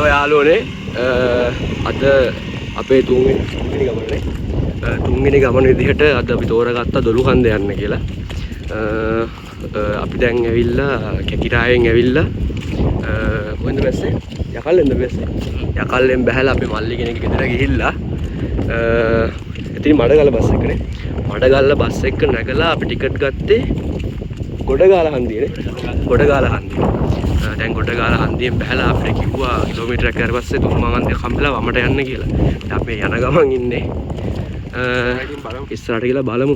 යාළුවනේ අද අපේ තුන්වෙනි ගමන විදිහට අද අපි තෝරගත්ත දොළුකන්ද යන්න කියලා. අපි දැන් ඇවිල්ලා කැකිරායෙන් ඇවිල්ලා කොහෙන්ද බැස්සේ? යකල්ලෙන්ද බැස්සේ? යකල්ලෙන් බැහැලා අපි මල්ලි කෙනෙක් ගෙදර ගිහිල්ලා ඉතින් මඩගල්ල බස් එකනේ. මඩගල්ල බස් එක නැගලා අපි ටිකට් ගත්තේ ගොඩගාල හන්දියනේ. ගොඩගාල හන්දිය. දැන් ගොඩගාල හන්දියෙන් බැහැලා අපිට කිව්වා කිලෝමීටරයක් ඊට පස්සේ තුම්මංගන්දිය කම්බලා වමට යන්න කියලා. දැන් අපි යන ගමන් ඉන්නේ. ඉස්සරහට ගිහලා බලමු.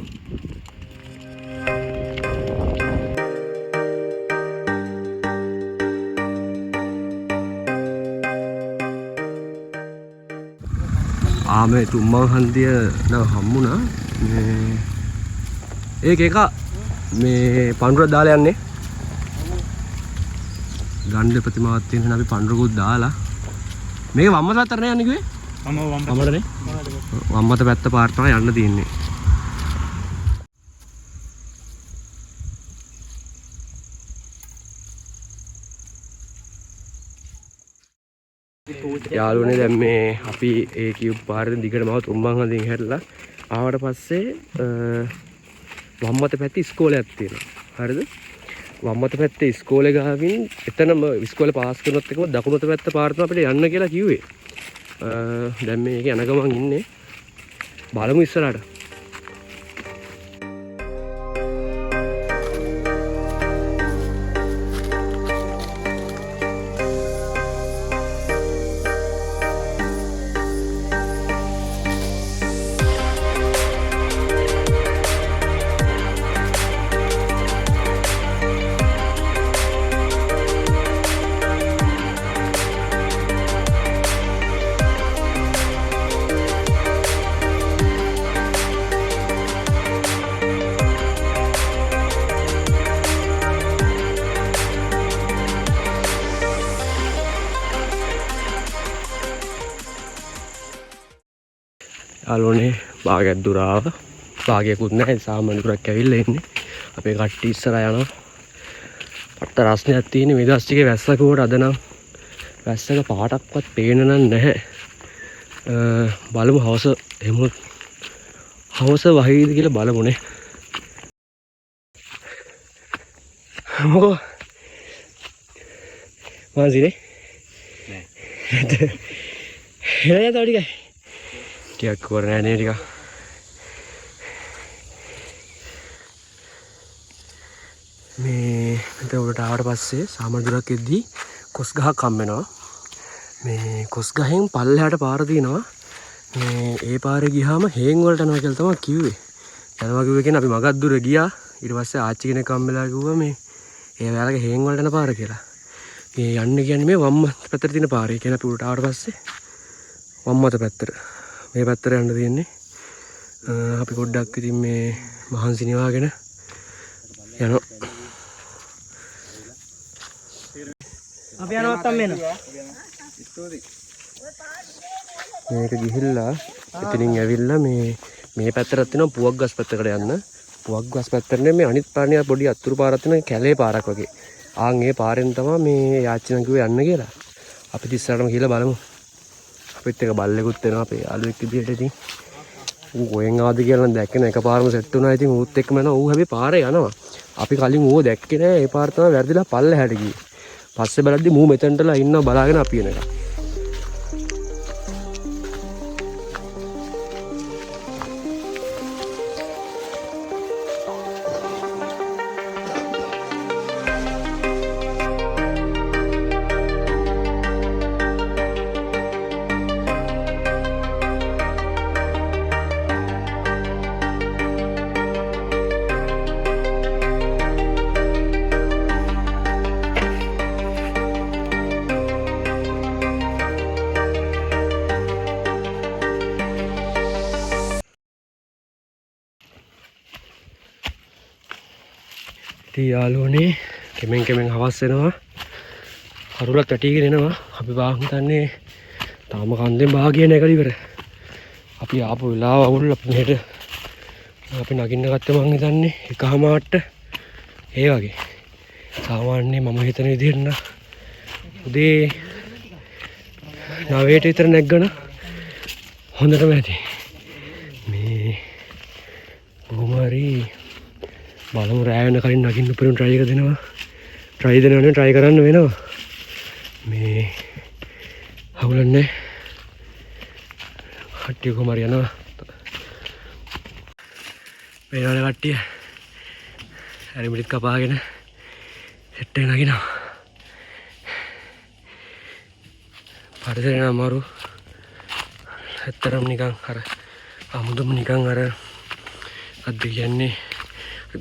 ආමේ තුම්මංගන්දිය නම් හම්බුණා. ඒක මේ පඳුර දාලා යන්නේ. ගණ්ඩ ප්‍රතිමාවක් තියෙන අපි පඳුරකුත් දාලා මේක වම්මත පැත්තට නේ යන්නේ කිව්වේ? වම්මතනේ. වම්මත පැත්ත පාර තමයි යන්න තියෙන්නේ. යාළුවනේ දැන් මේ අපි ඒ කියපු පාරේ දිගටම ආව තුම්මංගන්දියෙන් හැරිලා ආවට පස්සේ වම්මත පැත්තේ ඉස්කෝලයක් තියෙනවා. හරිද? වම්මත පැත්තේ ඉස්කෝලේ ගාවින් එතනම ඉස්කෝලේ පාස් කරනත් එකම දකුණත පැත්ත පාර තමයි අපිට යන්න කියලා කිව්වේ. දැන් මේක යන ගමන් ඉන්නේ. බලමු ඉස්සරහට. යාළුවනේ භාගයක් දුර ආවා. භාගයකුත් නැහැ. සාමාන්‍ය දුරක් ඇවිල්ලා ඉන්නේ. අපේ කට්ටිය ඉස්සරහා යනවා. පට්ට රස්නයක් තියෙන මේ දවස් ටිකේ වැස්සකෝට අද නම් වැස්සක පාටක්වත් පේන නැහැ. බලමු හවස එහෙම හවස වහීද කියලා බලමුනේ. මොකෝ මාසිනේ නෑ එයා තව ටිකක් කරන්නේ නේ ටික. මේ මෙතන උඩට ආවට පස්සේ සාමදුරක් එද්දී කොස් ගහක් හම් වෙනවා. මේ කොස් ගහෙන් පල්ලෙහාට පාර තියෙනවා. මේ ඒ පාරේ ගියාම හේන් වලට යනවා කියලා තමයි කිව්වේ. යනවා කිව්වේ කියන්නේ අපි මගක් දුර ගියා. ඊට පස්සේ ආච්චි කෙනෙක් හම්බෙලා කිව්වා මේ ඒ වැලගේ හේන් වලට යන පාර කියලා. මේ යන්න කියන්නේ මේ වම් පැත්තට තියෙන පාරේ. කියන්නේ අපි උඩට ආවට පස්සේ වම් අත පැත්තට මේ පැත්තට යන්න තියෙන්නේ. අපි පොඩ්ඩක් ඉතින් මේ මහන්සි නිවාගෙන යනවා. අපි යනවත් වෙනවා. මේක ගිහිල්ලා එතනින් ඇවිල්ලා මේ පැත්තට තියෙනවා පුවක් ගස් පැත්තකට යන්න. පුවක් ගස් පැත්තට නෙමෙයි අනිත් පාරේ පොඩි අතුරු පාරක් තියෙන කැලේ පාරක් වගේ. ආන් ඒ පාරෙන් තමයි මේ යාච්චිනම් කිව්වේ යන්න කියලා. අපි ඉස්සරහටම ගිහලා බලමු. අපිත් එක බල්ලෙකුත් එනවා අපේ යාළුවෙක් විදියට. ඉතින් ඌ කොහෙන් ආවද කියලා නම් දැක්කේ නෑ. එකපාරම සෙට් වුණා. ඉතින් ඌත් එක්කම යනවා. ඌ හැබැයි පාරේ යනවා. අපි කලින් ඌව දැක්කේ නෑ. ඒ පාර තමයි වැරදිලා පල්ලෙහාට ගියේ. පස්සේ බලද්දි මූ මෙතනටලා ඉන්නවා බලාගෙන අපි එනකම්. ඉතින් යාළුවනේ කෙමෙන් හවස් වෙනවා. කරුලත් වැටිගෙන එනවා. අපි වාහන හිතන්නේ තාම කන්දෙන් භාගිය නැකලා ඉවර. අපි ආපු වෙලාව අවුල් අපි මෙහෙට අපි නගින්න ගත්තේ මං හිතන්නේ 1:00ට ඒ වගේ. සාමාන්‍යයෙන් මම හිතන විදිහට නම් උදේ 9ට විතර නැග්ගන හොඳටම ඇති. මේ කොහොම හරි බලමු රෑ වෙන කලින් නගින්න උපරිම try එක දෙනවා. try කරන්න වෙනවා. මේ හවුලන්නේ කට්ටිය කොහොම හරි යනවා. මේවල කට්ටිය හරි මිනිත් කපාගෙන සෙට් එක නගිනවා. පරිසරය නම් අමාරු. ඇත්තරම් නිකන් අර අමුතුම නිකන් අර අද කියන්නේ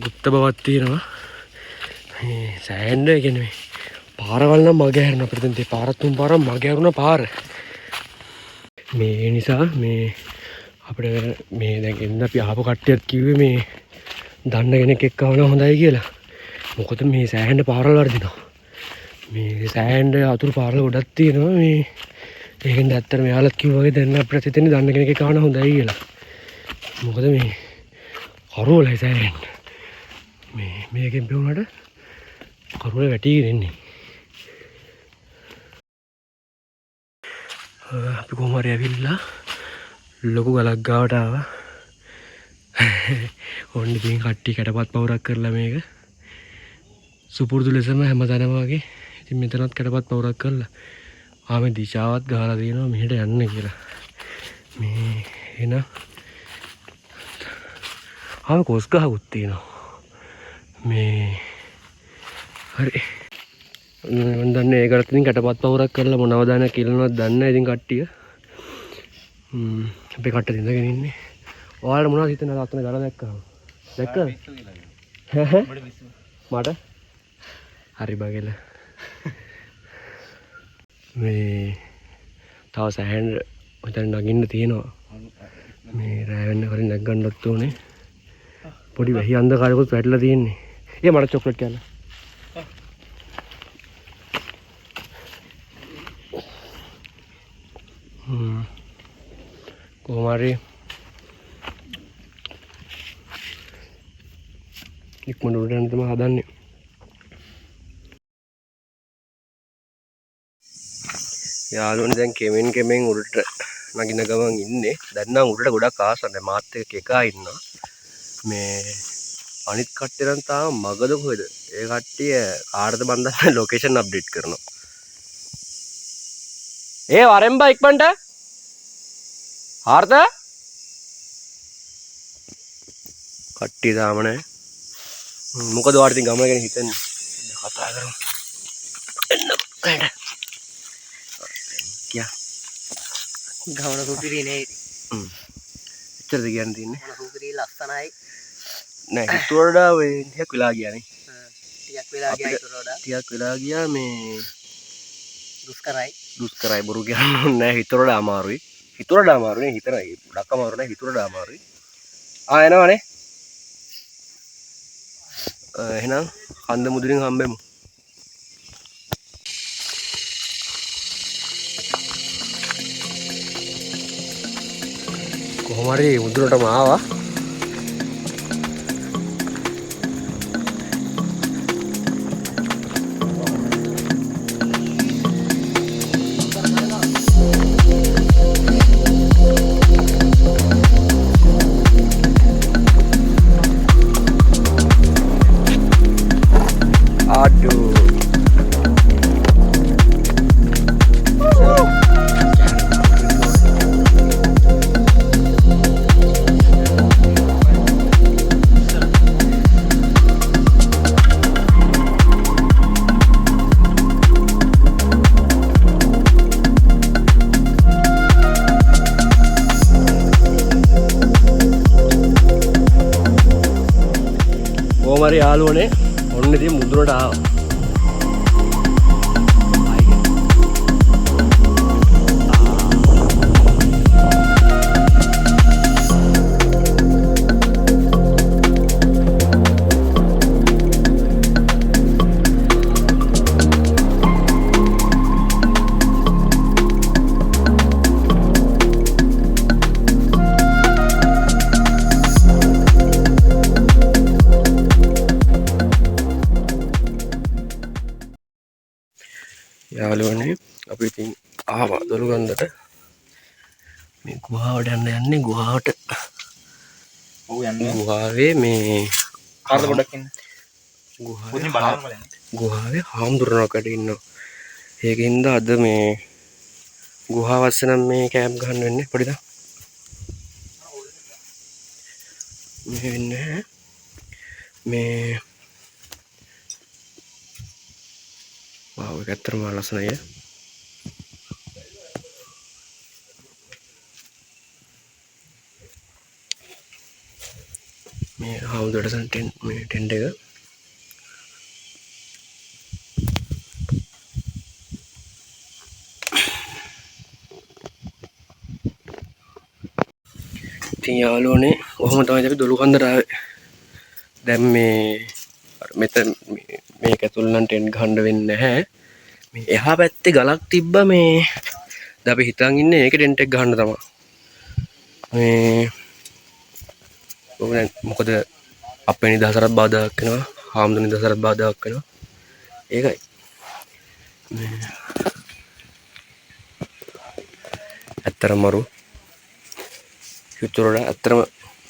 ගුප්ත බවක් තියෙනවා. මේ සෑහෙන්න කියන්නේ මේ පාරවල් නම් මග හැරෙන අපිට දැන් මේ පාර තුන් පාරක් මග හැරුණා පාර. මේ නිසා මේ අපිට මේ දැන් එන්න අපි ආපු කට්ටියත් කිව්වේ මේ දන්න කෙනෙක් එක්ක ආවම හොඳයි කියලා. මොකද මේ සෑහෙන්න පාරවල් වර්ධිනවා. මේ සෑහෙන්න අතුරු පාරවල් ගොඩක් තියෙනවා. මේ ඒකෙන් ඇත්තට මෙයාලත් කිව්වා වගේ දැන් අපිට හිතෙන්නේ දන්න කෙනෙක් එක්ක ආවම හොඳයි කියලා. මොකද මේ කරෝලයි සෑහෙන්න. මේකෙන් බෙවුනට කරුල වැටිගෙන ඉන්නේ. අපි කොහොම හරි ඇවිල්ලා ලොකු ගලක් ගාවට ආවා. ඕන්න ඉතින් කට්ටිය කැටපත් පවුරක් කරලා මේක සුපුරුදු ලෙසම හැමතැනම වගේ ඉතින් මෙතනත් කැටපත් පවුරක් කරලා ආමේ දිශාවත් ගහලා තියෙනවා මෙහෙට යන්න කියලා. මේ එන ආමේ කොස් ගහකුත් තියෙනවා. මේ හරි මම දන්නේ ඒකට ඉතින් කැටපත් පවුරක් කරලා මොනවද දාන කියලාවත් දන්නේ නැහැ ඉතින් කට්ටිය. අපේ කට්ටිය ඉඳගෙන ඉන්නේ. ඔයාලට මොනවද හිතෙනවද අතන ගල දැක්කම? දැක්කද? මට හරි බගල. මේ තව සෑහෙන ඔතන නගින්න තියෙනවා. මේ රෑ වෙන්න කලින් නැග්ගන්නත් ඕනේ. පොඩි වැහි අන්ධකාරයකුත් වැටලා තියෙන්නේ. ඒ මට චොක්ලට් කෑල්ල. කොහොම හරි ඉක්මනට උඩට යන්න තමයි හදන්නේ. යාළුවනේ දැන් කෙමෙන් උඩට නගින ගමන් ඉන්නේ. දැන් නම් උඩට ගොඩක් ආසන්න මාත් එක්ක එකා ඉන්නවා. මේ අනිත් කට්ටිය නම් තාම මගද කොහෙද? ඒ කට්ටිය කාටද මන් දන්නේ ලොකේෂන් අප්ඩේට් කරනවා. ඒ වරෙන් බා ඉක්මනට. ආර්ථ කට්ටිය තාම නැහැ. මොකද ඔයාලා ඉතින් ගමන ගැන හිතන්නේ? කතා කරමු. එන්න කඩ. කියා. ගමන සුපිරි නේ. එච්චරද කියන්න තියෙන්නේ? සුපිරි ලස්සනයි. නෑ හිතුවරට ඔය ටිකක් වෙලා ගියා නේ. ටිකක් වෙලා ගියා හිතුවරට. ටිකක් වෙලා ගියා මේ දුෂ්කරයි බොරු කියන්න ඕනේ නෑ හිතුවරට අමාරුයි. හිතුවරට අමාරුනේ හිතනයි. ගොඩක් අමාරු නෑ හිතුවරට අමාරුයි. එනවනේ. එහෙනම් කන්ද මුදුනින් හම්බෙමු. කොහොම හරි මුදුනටම ආවා. හරි යාළුවනේ ඔන්න ඉතින් මුදුනට ආවා. ආවා දොළුගන්දට. මේ ගුහාවට යන්නේ ගුහාවට. ඔව් යන්නේ. ගුහාවේ මේ කාර්ද පොඩක් ඉන්න. ගුහාවේ හාමුදුරුවෝකට ඉන්නවා. ඒකින්ද අද මේ ගුහාවස්ස නම් මේ කෑම්ප් ගන්න වෙන්නේ පොඩිද? මේ වෙන්නේ මේ වාව් ඒක ඇත්තටම ලස්සනයි. මේ හාමුදුරුවෝට ටෙන්ට් එක ඉතින් යාළුවනේ ඔහොම තමයි අපි දොළුකන්දට ආවේ. දැන් මේ මෙතන මේක ඇතුළ නම් ටෙන්ට් ගහන්න වෙන්නේ නැහැ. මේ එහා පැත්තේ ගලක් තිබ්බා මේ දැන් අපි හිතන් ඉන්නේ ඒකේ ටෙන්ට් එක ගහන්න තමයි. මේ මොකද අපේ නිදහසට බාධාක් වෙනවා. හාමුදුරුවෝ නිදහසට බාධාක් වෙනවා. ඒකයි. ඇත්තටම මරු යුතුයරට ඇත්තටම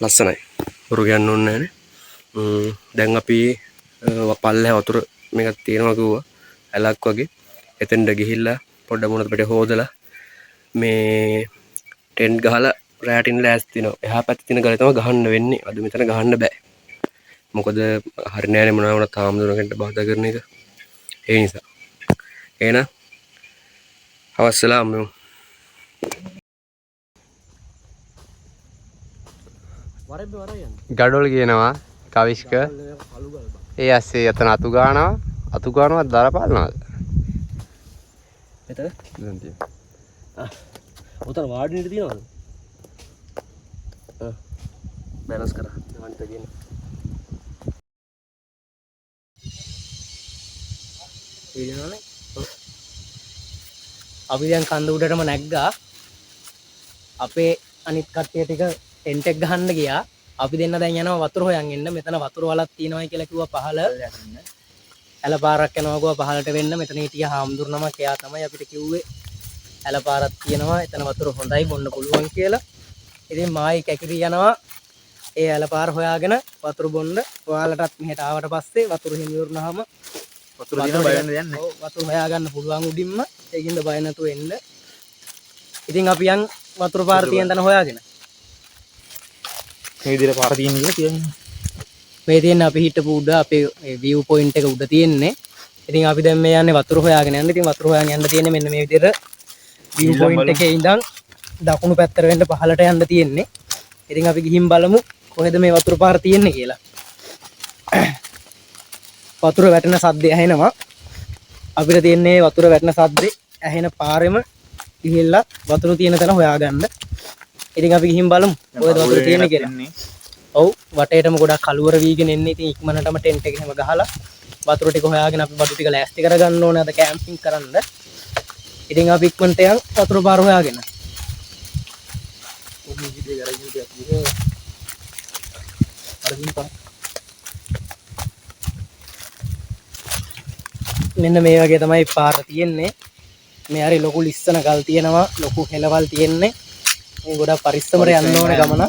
ලස්සනයි. බොරු කියන්න ඕනේ නැහැ. දැන් අපි පල්ලෙහ වතුර මේකක් තියෙනවා කිව්වා. ඇලක් වගේ. එතෙන්ට ගිහිල්ලා පොඩ්ඩක් මොනද පිටේ හොදලා මේ ටෙන්ට් ගහලා රැටින් ලෑස්ති වෙනවා. එහා පැත්තේ තියෙන ගලේ තමයි ගහන්න වෙන්නේ. අද මෙතන ගහන්න බෑ. මොකද හරි නෑනේ මොනවා වුණත් හාමුදුරුවන්ට බාධා කරන එක. ඒ නිසා. එහෙනම් අවස්සලා අම්මෝ. ගඩොල් කියනවා කවිෂ්ක. ඒ ඇස්සේ යතන අතු ගානවත් දර පාලනවාද? මෙතන දැන් තියෙනවා. උතන වාඩිනෙට තියනවද? බැලන්ස් කරා. අනිත් එක ගියන. ඊළඟනේ. අපි දැන් කන්ද උඩටම නැග්ගා. අපේ අනිත් කට්ටිය ටික ටෙන්ට් එක ගහන්න ගියා. අපි දෙන්න දැන් යනවා වතුර හොයන් එන්න. මෙතන වතුර වලක් තියෙනවායි කියලා කිව්වා පහළ. ඇල පාරක් යනවා ගියා පහළට වෙන්න. මෙතන හිටිය හාමුදුරු නමක් එයා තමයි අපිට කිව්වේ ඇල පාරක් තියෙනවා. එතන වතුර හොඳයි බොන්න පුළුවන් කියලා. ඉතින් මායි කැකිරි යනවා. ඒ ඇල පාර හොයාගෙන වතුර බොන්න. ඔයාලටත් මෙහෙට ආවට පස්සේ වතුර හිමි වුණාම වතුර දින බය වෙන්න දෙයක් නැහැ. ඔව් වතුර හොයාගන්න පුළුවන් උඩින්ම. ඒකින්ද බය නැතුව එන්න. ඉතින් අපි යන් වතුර පාර තියෙන තැන හොයාගෙන. මේ විදිහට පාර තියෙන කියලා කියන්නේ. මේ තියෙන්නේ අපි හිටපු උඩ අපේ view point එක උඩ තියෙන්නේ. ඉතින් අපි දැන් මේ යන්නේ වතුර හොයාගෙන යන්න. ඉතින් වතුර හොයාගෙන යන්න තියෙන්නේ මෙන්න මේ විදිහට view point එකේ ඉඳන් දකුණු පැත්තට වෙන්න පහළට යන්න තියෙන්නේ. ඉතින් අපි ගිහින් බලමු කොහෙද මේ වතුර පාර තියෙන්නේ කියලා. වතුර වැටෙන සද්දය ඇහෙනවා. අපිට තියෙන්නේ වතුර වැටෙන සද්දේ ඇහෙන පාරෙම ගිහිල්ලා වතුර තියෙන තැන හොයාගන්න. ඉතින් අපි ගිහින් බලමු කොහෙද වතුර තියෙන්නේ කියලා. ඔව් වටේටම ගොඩක් කළුවර වීගෙන එන්නේ. ඉතින් ඉක්මනටම ටෙන්ට් එක එහෙම ගහලා වතුර ටික හොයාගෙන අපි බඩු ටික ලෑස්ති කරගන්න ඕනේ අද කැම්පින් කරන්න. ඉතින් අපි ඉක්මනට යන් වතුර පාර හොයාගෙන. මෙන්න මේ වගේ තමයි පාර තියෙන්නේ. මේ හරි ලොකු ලිස්සන ගල් තියෙනවා. ලොකු හෙලවල් තියෙන්නේ. මේ ගොඩක් පරිස්සමට යන්න ඕනේ ගමන.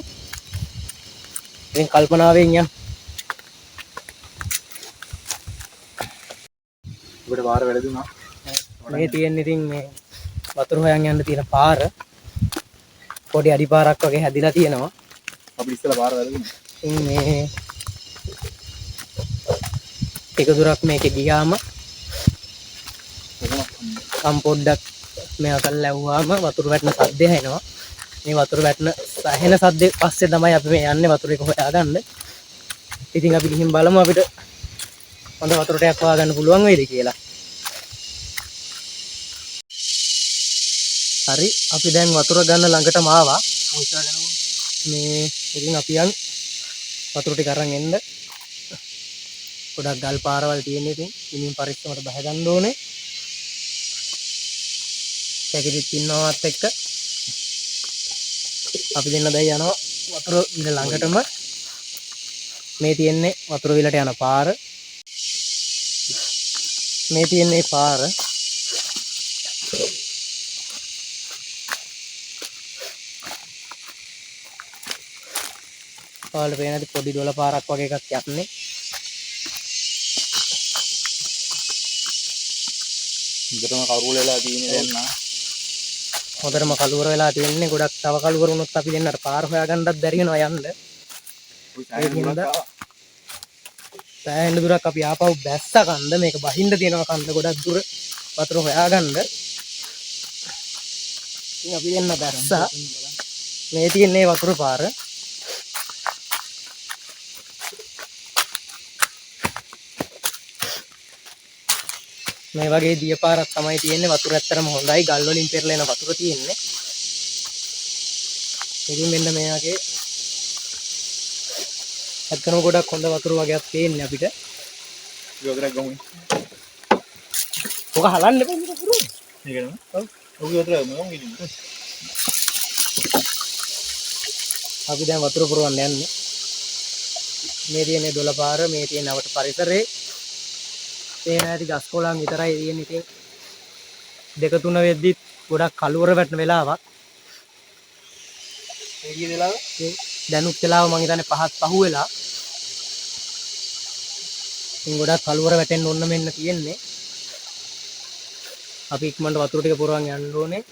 ඉතින් කල්පනාවෙන් යන්න. ඔබට පාර වැරදුනා. මේ තියෙන්නේ ඉතින් මේ වතුර හොයන් යන්න තියෙන පාර. පොඩි අඩි පාරක් වගේ හැදිලා තියෙනවා. අපි ඉස්සලා පාර වැරදුනා. ඉතින් මේ ටික දුරක් මේකේ ගියාම පොඩ්ඩක් මෙයා කරලා ඇව්වාම වතුර වැටෙන සද්දය ඇහෙනවා. මේ වතුර වැටෙන ඇහෙන සද්දේ පස්සේ තමයි අපි මේ යන්නේ වතුර එක හොයාගන්න. ඉතින් අපි ගිහින් බලමු අපිට හොඳ වතුර ටැප් හොයාගන්න පුළුවන් වෙයිද කියලා. හරි අපි දැන් වතුර ගන්න ළඟටම ආවා. මේ ඉතින් අපි යන් වතුර ටික අරන් එන්න. ගොඩක් ගල් පාරවල් තියෙන ඉතින් ඉනින් පරිස්සමට බහ ගන්න ඕනේ. කැකිරිත් ඉන්නවත් එක්ක අපි දෙන්න දැන් යනවා වතුර විල ළඟටම. මේ තියෙන්නේ වතුර විලට යන පාර. මේ තියෙන්නේ පාර. ඔයාලට පේන ඇති පොඩි දොළ පාරක් වගේ එකක් යන්නේ. හොඳටම කරුවල වෙලා තියෙන්නේ දැන් නා. හොඳටම කලුවර වෙලා තියෙන්නේ. ගොඩක් තව කලුවර වුණොත් අපි දෙන්නට පාර හොයාගන්නත් බැරි වෙනවා යන්න. ඒ හින්දා සෑහෙන දුරක් අපි ආපහු බැස්ස කන්ද මේක බහින්න තියෙනවා කන්ද ගොඩක් දුර වතුර හොයාගන්න. ඉතින් අපි දෙන්න බැස්සා. මේ තියෙන්නේ වතුර පාර. මේ වගේ දිය පාරක් තමයි තියෙන්නේ. වතුර ඇත්තටම හොඳයි. ගල් වලින් පෙරලෙන වතුර තියෙන්නේ. ඉතින් මෙන්න මේ වගේ ඇත්තටම ගොඩක් හොඳ වතුර වගේක් තියෙන්නේ අපිට. යෝදරක් ගමු. ඔක හලන්න එපා මේක පුරු. මේකම. ඔව්. ඔක යෝදර මොකක්ද කියන්නේ? අපි දැන් වතුර පුරවන්න යන්නේ. මේ තියෙන්නේ දොළ පාර, මේ තියෙන අපට පරිසරේ. ඒ නැති ගස් කොළන් විතරයි තියෙන්නේ. ඉතින් දෙක තුන වෙද්දි ගොඩක් කලුවර වැටෙන වෙලාවක්. ඒ කී වෙලාව? දැනුත් වෙලාව මම හිතන්නේ 5ක් පහු වෙලා. ඉතින් ගොඩක් කලුවර වැටෙන්න ඕන මෙන්න තියෙන්නේ. අපි ඉක්මනට වතුර ටික පුරවන් යන්න ඕනේ.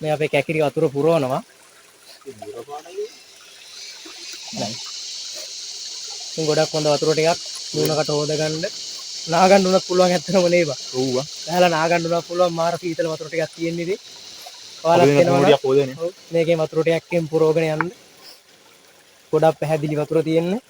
මේ අපේ කැකිරි වතුර පුරවනවා. ඉතින් ගොඩක් හොඳ වතුර ටිකක් නුනකට හොදගන්න නාගන්න උනත් පුළුවන් ඇත්තම නේ බා. ඔව්ව. දැහලා නාගන්න උනත් පුළුවන් මාර සීතල වතුර ටිකක් තියෙන්නේ ඉතින්. ඔයාලත් එනවා. ඔව් මේකේ වතුර ටිකක්ෙන් පුරවගෙන යන්න. ගොඩක් පැහැදිලි වතුර තියෙන්නේ.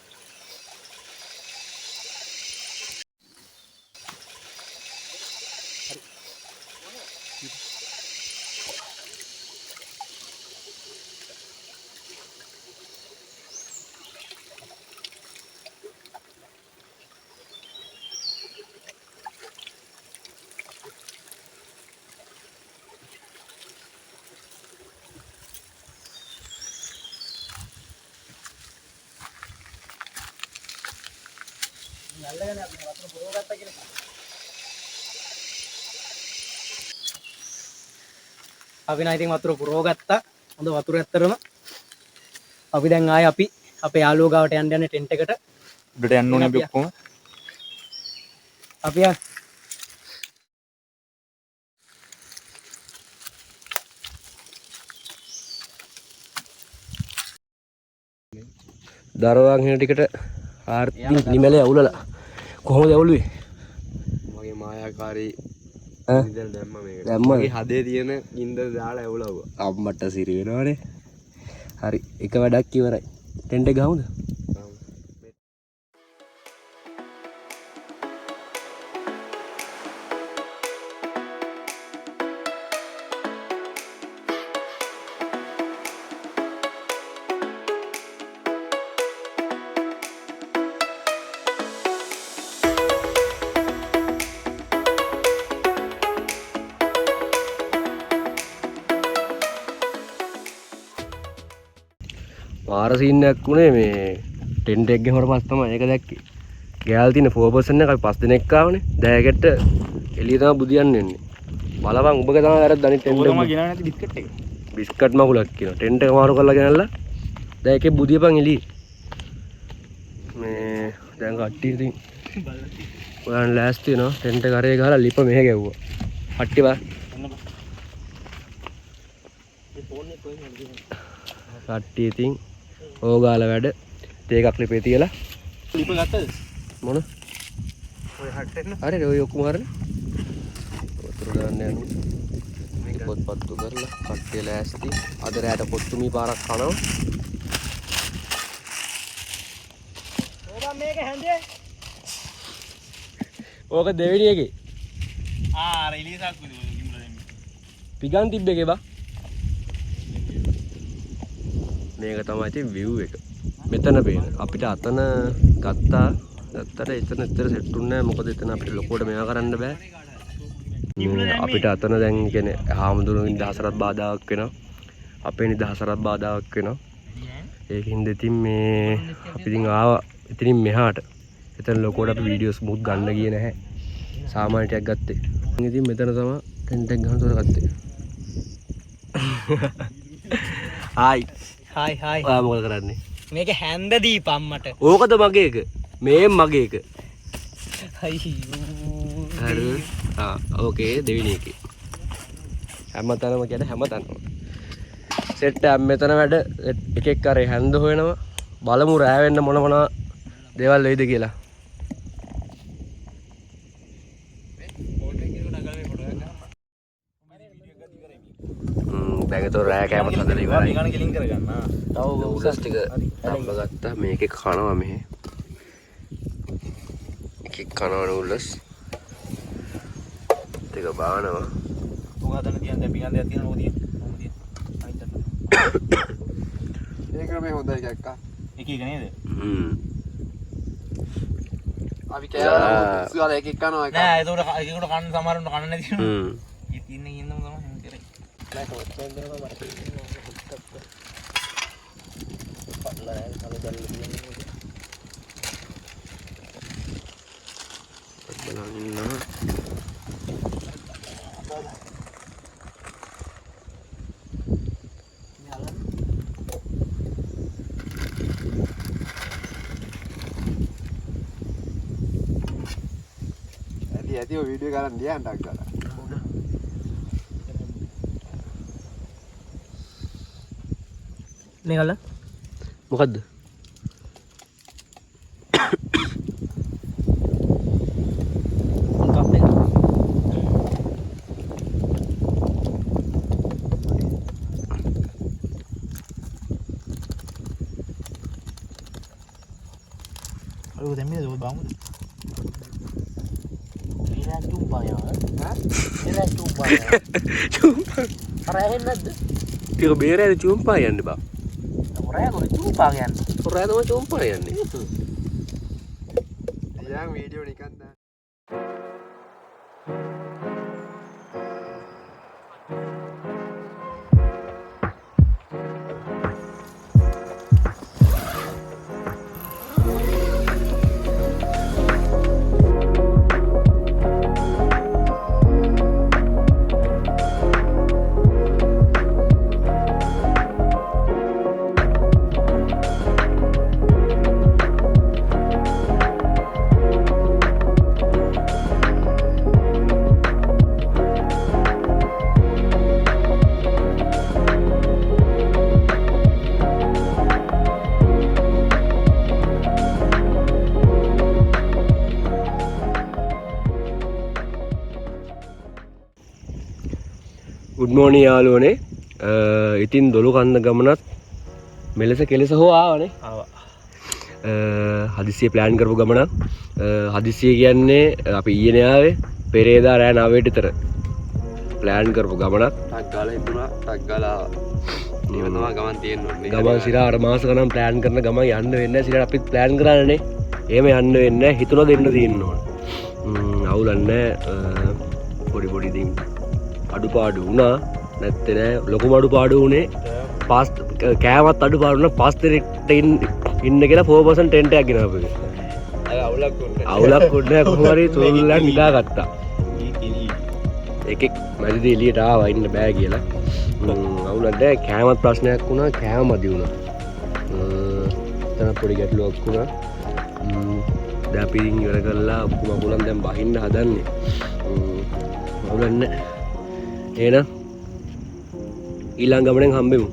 අපි නම් ඉතින් වතුර පුරව ගත්තා. හොඳ වතුර ඇත්තරම. අපි දැන් ආයේ අපි අපේ යාළුවෝ ගාවට යන්න යන්නේ ටෙන්ට් එකට. උඩට යන්න ඕනේ අපි ඔක්කොම. අපි දරවාන් හින ටිකට ආර්ථික නිමැලේ අවුලලා කොහොමද අවුලුවේ? මගේ මායාකාරී ඈ ඉඳන් දැම්ම මේකට. දැම්මද? මගේ හදේ තියෙන ඉන්දර දාලා ඇවුලවුවා. අම්මට සිරි වෙනවනේ. හරි එක වැඩක් ඉවරයි. ටෙන්ට් එක ගහමුද? මාර සීන් එකක් උනේ මේ ටෙන්ට් එක ගෙවුවට පස්සේ තමයි ඒක දැක්කේ. ගෑල් තියෙන 4% එක අපි 5 දෙනෙක් ආවනේ. දැයකට එළිය තමයි බුදියන්න එන්නේ. බලපන් උඹක තමයි වැරද්ද අනිත් ටෙන්ට් එක. ඔබ තමයි ගෙනාවේ නැති බිස්කට් එක. බිස්කට් මගුලක් කියනවා. ටෙන්ට් එක මාරු කරලා ගෙනල්ලා දැන් එකේ බුදියපන් එළිය. මේ දැන් කට්ටිය ඉතින් ඔයන් ලෑස්ති වෙනවා. ටෙන්ට් එක කරේ ගහලා ලිප මෙහෙ ගැව්වා. කට්ටිය බා. කට්ටිය ඉතින් ඕගාල වැඩ තේකක් ලිපේ තියලා ලිප ගත්තද? මොන? ඔය හට්ටෙන්න. හරි ඔය ඔක්කොම හරිනේ. වතුර දාන්න යන්නේ. මේක පොත්පත්තු කරලා කට්ටිය ලෑස්ති. අද රැට කොත්තුමි පාරක් කනවා. ඕවා මේක හැන්දේ. ඕක දෙවෙනි එකේ. රිලීසක් විදිහට පිගන් තිබ්බේකේ බා. මේක තමයි ඉතින් view එක. මෙතන පේන. අපිට අතන ගත්තට එතන සෙට් උන්නේ නැහැ. මොකද එතන අපිට ලොකුවට මේවා කරන්න බෑ. අපිට අතන දැන් කියන්නේ හාමුදුරුවෝ නිදහසටත් බාධාවක් වෙනවා. අපේ නිදහසටත් බාධාවක් වෙනවා. ඒකින්ද ඉතින් මේ අපි ඉතින් ආවා ඉතින් මෙහාට. එතන ලොකුවට අපි වීඩියෝස් මුත් ගන්න ගියේ නැහැ. සාමාන්‍ය ටිකක් ගත්තේ. ඉතින් මෙතන තමයි ටෙන්ට් එක ගන්න තොර ගත්තේ. ආයි හායි හායි ඔයා මොකද කරන්නේ? මේක හැන්ද දීපම්මට ඕකද මගේ එක. මේ මගේ එක. අයියෝ හරි. ඕකේ දෙවෙනි එකේ. හැමතැනම කියන්නේ හැමතැනම. සෙට් එක මෙතන වැඩ එකෙක් කරේ හැන්ද හොයනවා. බලමු රෑ වෙන්න මොන දේවල් වෙයිද කියලා. දැන් ඒතොර රෑ කෑමත් හදලා ඉවරයි. ගාන කෙලින් කරගන්න. තව උසස් ටික තම්බ ගත්තා. මේකේ කනවා මෙහෙ. එකෙක් කනවා නූල්ලස්. ටික බානවා. ඔය හදන්න තියන් දැන් පිඟන් දෙයක් තියෙනවා නෝදිය. අනිත් අත. ඒක මේ හොඳයි කක්කා. එක එක නේද? අපි කෑවා සුවාල එකෙක් කනවා එක. නෑ ඒකට ඒකට කන්න සමහරවල් කන්න නැති වෙනවා. ඒ තින්නේ ඉන්නම තමයි එහෙම කරේ. ඇති ඔය වීඩියෝ ගන්න දියන්න ඩක්කලා. මේ කල මොකද්ද? කප් එක අර දැන් මේ බාමුද? ටික බේරෑද චුම්පා යන්නේ බා. රෑ කොහෙද චූපා කියන්නේ? රෑ තමයි චුම්පා යන්නේ. ඊයන් වීඩියෝ නිකන් දාන්න. ගුඩ් මෝර්නිං යාළුවනේ. ඉතින් දොළු කන්ද ගමනත් මෙලෙස කෙලෙස හෝ ආවනේ. ආවා. හදිසිය ප්ලෑන් කරපු ගමනක්. හදිසිය කියන්නේ අපි ඊයේ ආවේ පෙරේදා රෑ 9ට විතර ප්ලෑන් කරපු ගමනක්. ටක් ගාලා හිටුණා ටක් ගාලා ආවා. ඒක තමයි ගමන් තියෙන්නේ. ගමන් සිරා අර මාස ගණන් ප්ලෑන් කරන ගමන් යන්න වෙන්නේ නැහැ. සිරා අපිත් ප්ලෑන් කරානේ. එහෙම යන්න වෙන්නේ නැහැ. හිතුණා දෙන්න තියෙන්න ඕන. අවුලක් නැහැ. පොඩි දින් අඩුපාඩු වුණා. නැත්තේ නෑ ලොකුම අඩුපාඩු වුණේ පාස් කෑමත් අඩුපාඩු වුණා. පාස් දෙනෙක්ට ඉන්න කියලා 4% ටෙන්ට් එකක් ගෙනාවා අපි. අර අවුලක් වුණේ. අවුලක් වුණේ කොහොම හරි තෝල්ලා නිදාගත්තා. එකෙක් මැදදී එළියට ආවා ඉන්න බෑ කියලා. අවුලක් නැහැ. කෑමත් ප්‍රශ්නයක් වුණා. කෑම මදි වුණා. එතන පොඩි ගැටලුවක් වුණා. දැන් අපි ඉවර කරලා ඔක්කොම අකුලන් දැන් බහින්න හදන්නේ. අවුලක් නැහැ. එහෙනම් ඊළඟ ගමනෙන් හම්බෙමු.